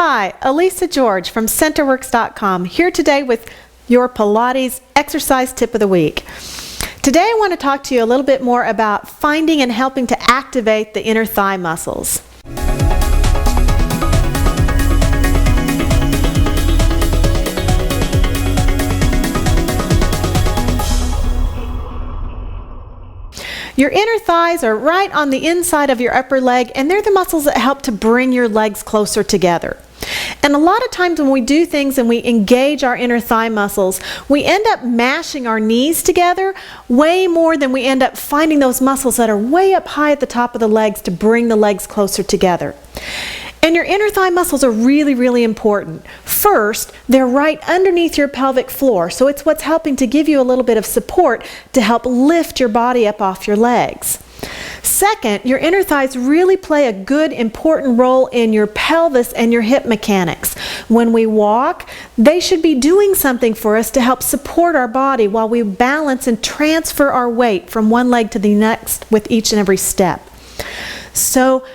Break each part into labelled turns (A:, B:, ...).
A: Hi, Elisa George from CenterWorks.com here today with your Pilates exercise tip of the week. Today I want to talk to you a little bit more about finding and helping to activate the inner thigh muscles. Your inner thighs are right on the inside of your upper leg, and they're the muscles that help to bring your legs closer together. And a lot of times when we do things and we engage our inner thigh muscles, we end up mashing our knees together way more than we end up finding those muscles that are way up high at the top of the legs to bring the legs closer together. And your inner thigh muscles are really, really important. First, they're right underneath your pelvic floor, so it's what's helping to give you a little bit of support to help lift your body up off your legs. Second, your inner thighs really play a good, important role in your pelvis and your hip mechanics. When we walk, they should be doing something for us to help support our body while we balance and transfer our weight from one leg to the next with each and every step. So,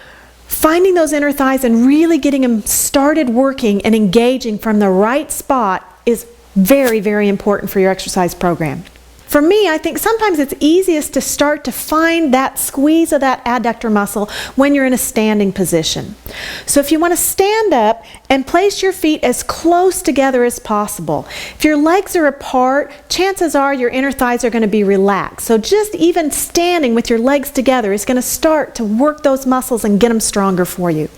A: finding those inner thighs and really getting them started working and engaging from the right spot is very, very important for your exercise program. For me, I think sometimes it's easiest to start to find that squeeze of that adductor muscle when you're in a standing position. So if you want to stand up and place your feet as close together as possible. If your legs are apart, chances are your inner thighs are going to be relaxed. So just even standing with your legs together is going to start to work those muscles and get them stronger for you.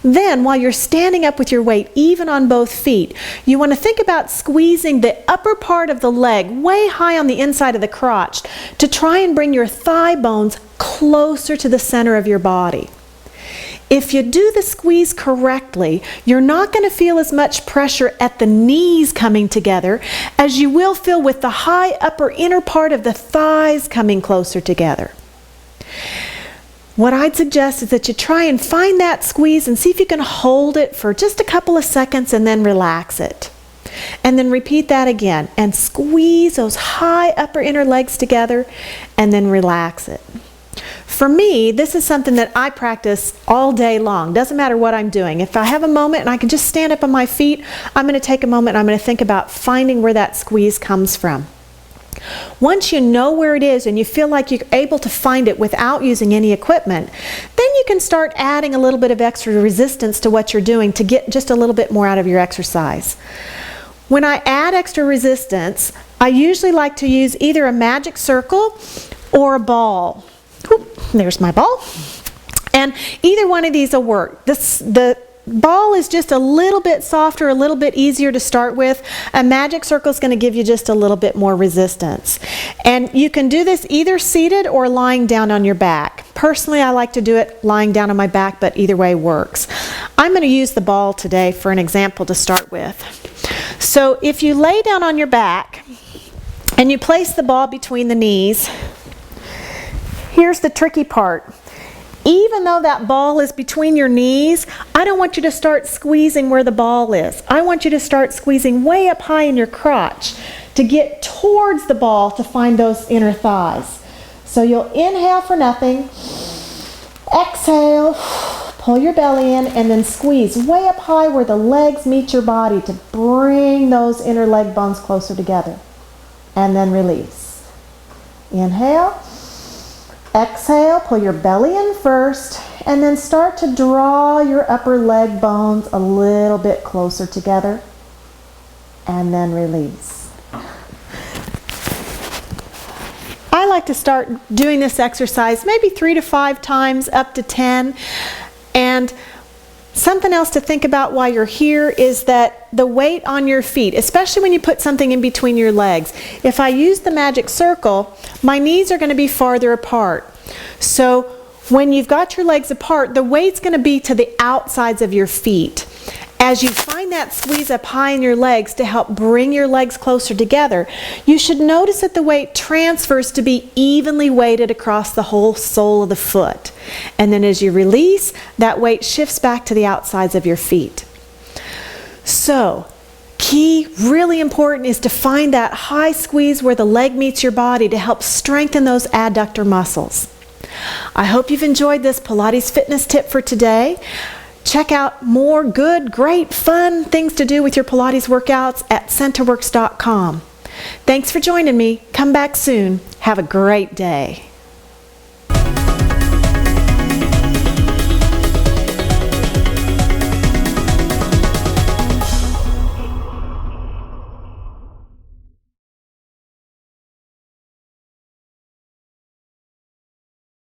A: Then, while you're standing up with your weight even on both feet, you want to think about squeezing the upper part of the leg way high on the inside of the crotch to try and bring your thigh bones closer to the center of your body. If you do the squeeze correctly, you're not going to feel as much pressure at the knees coming together as you will feel with the high upper inner part of the thighs coming closer together. What I'd suggest is that you try and find that squeeze and see if you can hold it for just a couple of seconds and then relax it. And then repeat that again and squeeze those high upper inner legs together and then relax it. For me, this is something that I practice all day long. Doesn't matter what I'm doing. If I have a moment and I can just stand up on my feet, I'm going to take a moment and I'm going to think about finding where that squeeze comes from. Once you know where it is and you feel like you're able to find it without using any equipment, then you can start adding a little bit of extra resistance to what you're doing to get just a little bit more out of your exercise. When I add extra resistance, I usually like to use either a magic circle or a ball. Oop, there's my ball. And either one of these will work. The ball is just a little bit softer, a little bit easier to start with. A magic circle is going to give you just a little bit more resistance. And you can do this either seated or lying down on your back. Personally, I like to do it lying down on my back, but either way works. I'm going to use the ball today for an example to start with. So if you lay down on your back and you place the ball between the knees, here's the tricky part. Even though that ball is between your knees, I don't want you to start squeezing where the ball is. I want you to start squeezing way up high in your crotch to get towards the ball to find those inner thighs. So you'll inhale for nothing, exhale, pull your belly in, and then squeeze way up high where the legs meet your body to bring those inner leg bones closer together. And then release. Inhale. Exhale, pull your belly in first, and then start to draw your upper leg bones a little bit closer together, and then release. I like to start doing this exercise maybe 3 to 5 times, up to 10, and something else to think about while you're here is that the weight on your feet, especially when you put something in between your legs. If I use the magic circle, my knees are going to be farther apart. So when you've got your legs apart, the weight's going to be to the outsides of your feet. As you find that squeeze up high in your legs to help bring your legs closer together, you should notice that the weight transfers to be evenly weighted across the whole sole of the foot. And then as you release, that weight shifts back to the outsides of your feet. So, key, really important, is to find that high squeeze where the leg meets your body to help strengthen those adductor muscles. I hope you've enjoyed this Pilates fitness tip for today. check out more good, great, fun things to do with your Pilates workouts at centerworks.com. Thanks for joining me. Come back soon. Have a great day.